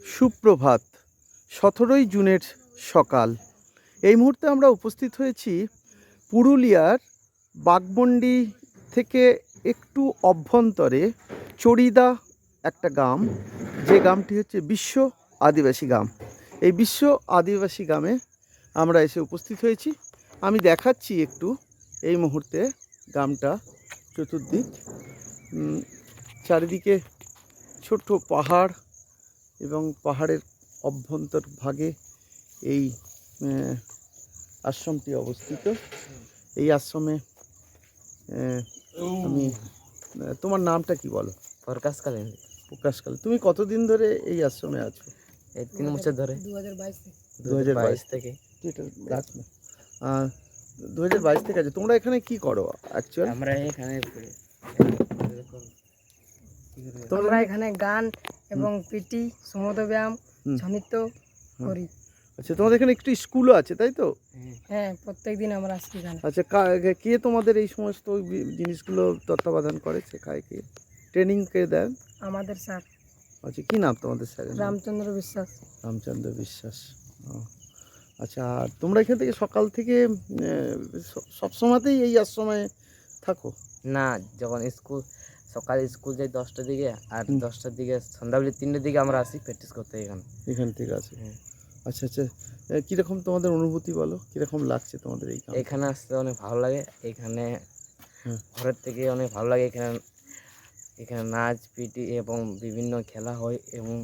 সুপ্রভাত। 17ই জুনের সকাল। এই মুহূর্তে আমরা উপস্থিত হয়েছি পুরুলিয়ার বাঘমুন্ডি থেকে একটু অভ্যন্তরে চড়িদা একটা গ্রাম, যে গ্রামটি হচ্ছে বিশ্ব আদিবাসী গ্রাম। এই বিশ্ব আদিবাসী গ্রামে আমরা এসে উপস্থিত হয়েছি। আমি দেখাচ্ছি একটু এই মুহূর্তে গ্রামটা। চতুর্দিক চারিদিকে ছোট্ট পাহাড় এবং পাহাড়ের অভ্যন্তরভাগে এই আশ্রমটি অবস্থিত। এই আশ্রমে আমি তোমার নামটা কি বলো? প্রকাশ কালীন। প্রকাশ কালী। তুমি কতদিন ধরে এই আশ্রমে আছো? এই 3 বছর ধরে। 2022 থেকে। এটা গাছ না, 2022 থেকে আছে। তোমরা এখানে কি করো অ্যাকচুয়ালি? আমরা এখানে আমরা এখানে গান এবং পিটি, সমুদ্র ব্যায়াম, নৃত্য করি। আচ্ছা, তোমাদের এখানে একটু স্কুলও আছে তাই তো? হ্যাঁ, প্রত্যেকদিন আমরা আসি এখানে। আচ্ছা, কে তোমাদের এই সমস্ত জিনিসগুলো তত্ত্বাবধান করে, শেখায় কে, ট্রেনিং কে দেন? আমাদের স্যার। আচ্ছা, কি নাম তোমাদের স্যারের? রামচন্দ্র বিশ্বাস। রামচন্দ্র বিশ্বাস। আচ্ছা, আর তোমরা এখান থেকে সকাল থেকে সব সময়তেই এই আশ্রমে থাকো? না, যখন সকালে স্কুল যাই 10টার দিকে, আর 10টার দিকে সন্ধ্যাবেলা 3টার দিকে আমরা আসি প্র্যাকটিস করতে এখান থেকে আসি। আচ্ছা আচ্ছা, কীরকম তোমাদের অনুভূতি বলো, কীরকম লাগছে তোমাদের এখানে আসতে? অনেক ভালো লাগে। এখানে ঘরের থেকে অনেক ভালো লাগে। এখানে নাচ, পিটি এবং বিভিন্ন খেলা হয়। এবং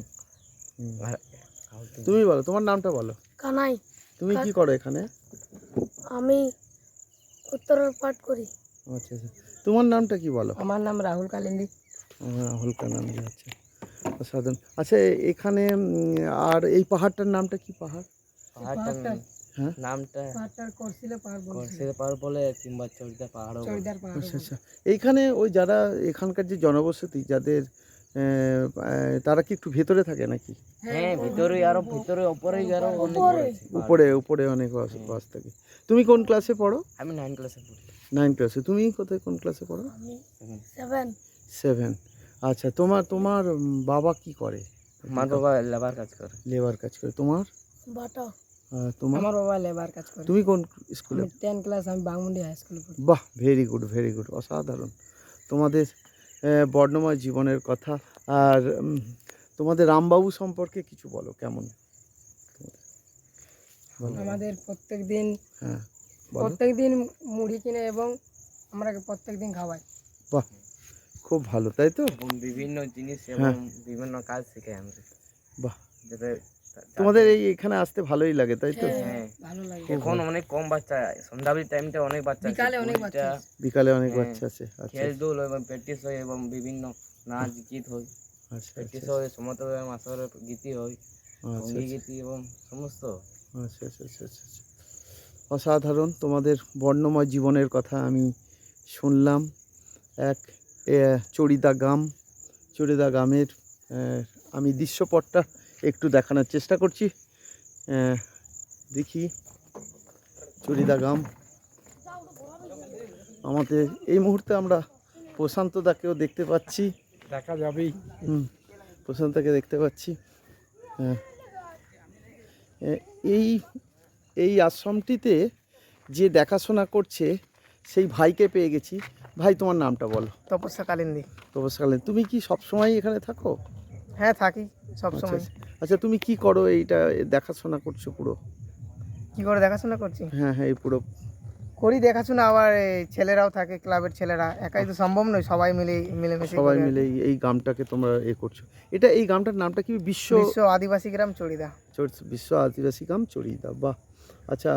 তুমি বলো, তোমার নামটা বলো। কানাই। তুমি কি করো এখানে? আমি উত্তরের পাঠ করি। আচ্ছা আচ্ছা, তোমার নামটা কি বলো? আমার নাম রাহুল কালিন্দি। রাহুল কালিন্দি। আচ্ছা, সাধারণ। আচ্ছা, এখানে আর এই পাহাড়টার নামটা কি পাহাড়? পাহাড়টার নামটা করসিলা পাহাড় বলে, কিংবা চড়িদা পাহাড়। আচ্ছা আচ্ছা, এইখানে ওই যারা এখানকার যে জনবসতি যাদের, তারা কি একটু ভেতরে থাকে নাকি? হ্যাঁ, ভিতরে আরো ভিতরে উপরেই আরো অনেক উপরে অনেক বাস থাকে। তুমি কোন ক্লাসে পড়ো? আমি 9 ক্লাসে পড়ি। 9 ক্লাসে। তুমি কোথায়, কোন ক্লাসে পড়ো? 7। আচ্ছা, তোমার বাবা কি করে? আমার বাবা লেবার কাজ করে। লেবার কাজ করে। তোমার? বাটা। তোমার? আমার বাবা লেবার কাজ করে। তুমি কোন স্কুলে? 10 ক্লাস। আমি বাঘমুন্ডি হাই স্কুলে পড়ি। বাহ, ভেরি গুড ভেরি গুড, অসাধারণ তোমাদের বর্ণময় জীবনের কথা। আর তোমাদের রামবাবু সম্পর্কে কিছু বলো, কেমন? আমাদের প্রত্যেকদিন মুড়ি কিনে এবং আমরা প্রত্যেকদিন খাওয়াই। বাহ, খুব ভালো তাই তো? এবং বিভিন্ন জিনিস এবং বিভিন্ন কাজ শেখাই আমরা। বাহ, তোমাদের এখানে আসতে ভালোই লাগে তাই তো? হ্যাঁ, ভালো লাগে। এখন অনেক কম বাচ্চা, সন্ধ্যাবেলা টাইমটা অনেক বাচ্চা, বিকালে অনেক বাচ্চা আছে। খেলধুল এবং প্র্যাকটিস হয় এবং বিভিন্ন নাচ গীত হয়। প্র্যাকটিস হয়, সমস্ত মাসের গীতি হয়, সঙ্গী গীতি এবং সমস্ত। আচ্ছা আচ্ছা আচ্ছা আচ্ছা, অসাধারণ তোমাদের বর্ণময় জীবনের কথা আমি শুনলাম। এক চড়িদা গ্রামের আমি দৃশ্যপটটা একটু দেখানোর চেষ্টা করছি। দেখি চড়িদা গ্রাম। আমাদের এই মুহূর্তে আমরা প্রশান্তদাকেও দেখতে পাচ্ছি, দেখা যাবেই। প্রশান্তকে দেখতে পাচ্ছি। এই আশ্রমটিতে যে দেখাশোনা করছে সেই ভাইকে পেয়ে গেছি। ভাই, তোমার নামটা বলো। তপস্যা কালিন্দি। তপস্যা কালিন্দি। তুমি কি সবসময় এখানে থাকো? হ্যাঁ, থাকি সবসময়। আচ্ছা, তুমি কি করো? এইটা দেখাশোনা করছো পুরো? কি করে দেখাশোনা করছি? হ্যাঁ, এই পুরো করি দেখাশোনা। আবার ছেলেরাও থাকে, ক্লাবের ছেলেরা। একাই তো সম্ভব নয়, সবাই মিলে এই গ্রামটাকে তোমরা করছো। এই গ্রামটার নামটা কি? বিশ্ব আদিবাসী গ্রাম চড়িদা। বিশ্ব আদিবাসী গ্রাম চড়িদা। বাহ। আচ্ছা,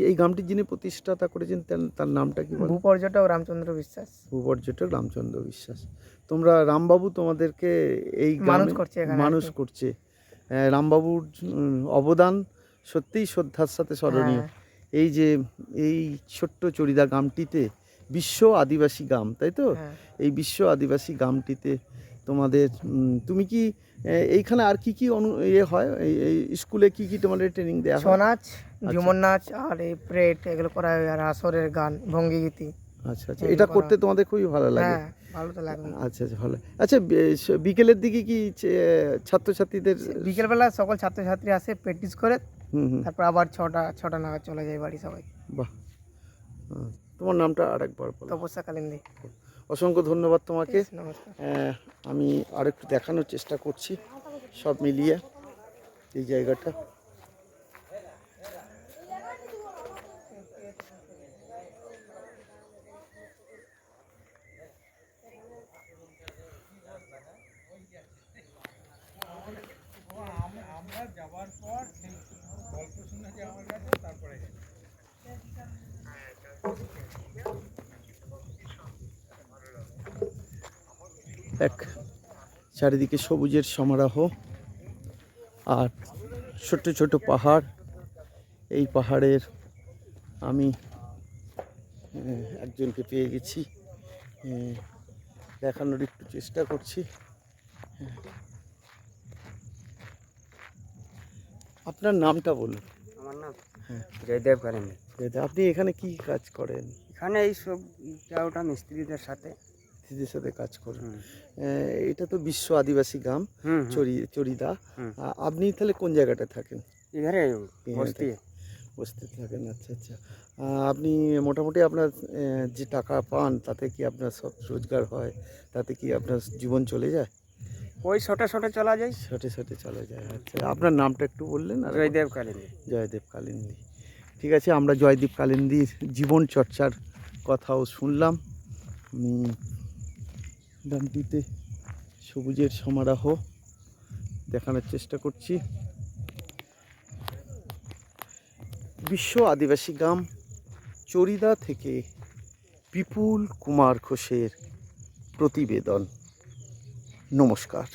এই গ্রামটির যিনি প্রতিষ্ঠাতা করেছেন তার নামটা কি? ভূপর্যটক রামচন্দ্র বিশ্বাস। ভূপর্যটক রামচন্দ্র বিশ্বাস। তোমরা রামবাবু তোমাদেরকে এই মানুষ করছে। রামবাবুর অবদান সত্যিই শ্রদ্ধার সাথে স্মরণীয়। এই ছোট্ট চড়িদা গ্রামটিতে বিশ্ব আদিবাসী গ্রাম তাই তো? এই বিশ্ব আদিবাসী গ্রামটিতে তোমাদের, তুমি কি এইখানে আর কি কি হয়? এই স্কুলে কি কি তোমাদের ট্রেনিং দেওয়া হয়? ছৌ নাচ, ঝুমুর নাচ, আর এই প্রেড এগুলো করা হয়, আর আসরের গান, ভঙ্গি গীতি। আচ্ছা আচ্ছা, এটা করতে তোমাদের খুবই ভালো লাগে? হ্যাঁ, ভালো তো লাগবে। আচ্ছা আচ্ছা, ভালো। আচ্ছা, বিকেলের দিকে কি ছাত্রছাত্রীদের? বিকেলবেলা সকল ছাত্রছাত্রী আসে প্র্যাকটিস করে, হুম হুম, তারপর আবার ছটা নাগাদ চলে যায় বাড়ি সবাই। বাহ। তোমার নামটা আরেকবার বলো। তপস্যা কালিন্দী। অসংখ্য ধন্যবাদ তোমাকে। নমস্কার। আমি আরেকটু দেখানোর চেষ্টা করছি সব মিলিয়ে এই জায়গাটা। এক চারিদিকে সবুজের সমারোহ আর ছোট ছোট পাহাড়। এই পাহাড়ের আমি একজনকে পেয়ে গেছি, দেখানোর একটু চেষ্টা করছি। আপনার নামটা বলুন। আমার নাম হ্যাঁ। জয়দেব কালিন্দী। আপনি এখানে কি কাজ করেন? এখানে এই সব ওটা মিস্ত্রিদের সাথে। দিদির সাথে কাজ করেন? হুম। এটা তো বিশ্ব আদিবাসী গ্রাম হুম, চরিদা। হুম। আপনি তাহলে কোন জায়গাটা থাকেন? এখানে এখানে বসতি। বসতে থাকেন, আচ্ছা আচ্ছা। আপনি মোটামুটি আপনার যে টাকা পান তাতে কি আপনার সব রোজগার হয়? তাতে কি আপনার জীবন চলে যায়? ওই শটে শটে চলা যায়। শটে শটে চলে যায়, আচ্ছা। আপনার নামটা একটু বললেন? আর জয়দেব কালিন্দী। জয়দেব কালিন্দী। ঠিক আছে, আমরা জয়দেব কালিন্দীর জীবন চর্চার কথাও শুনলাম। গ্রামটিতে সবুজের সমারোহ দেখানোর চেষ্টা করছি। বিশ্ব আদিবাসী গ্রাম চরিদা থেকে বিপুল কুমার ঘোষের প্রতিবেদন। নমস্কার।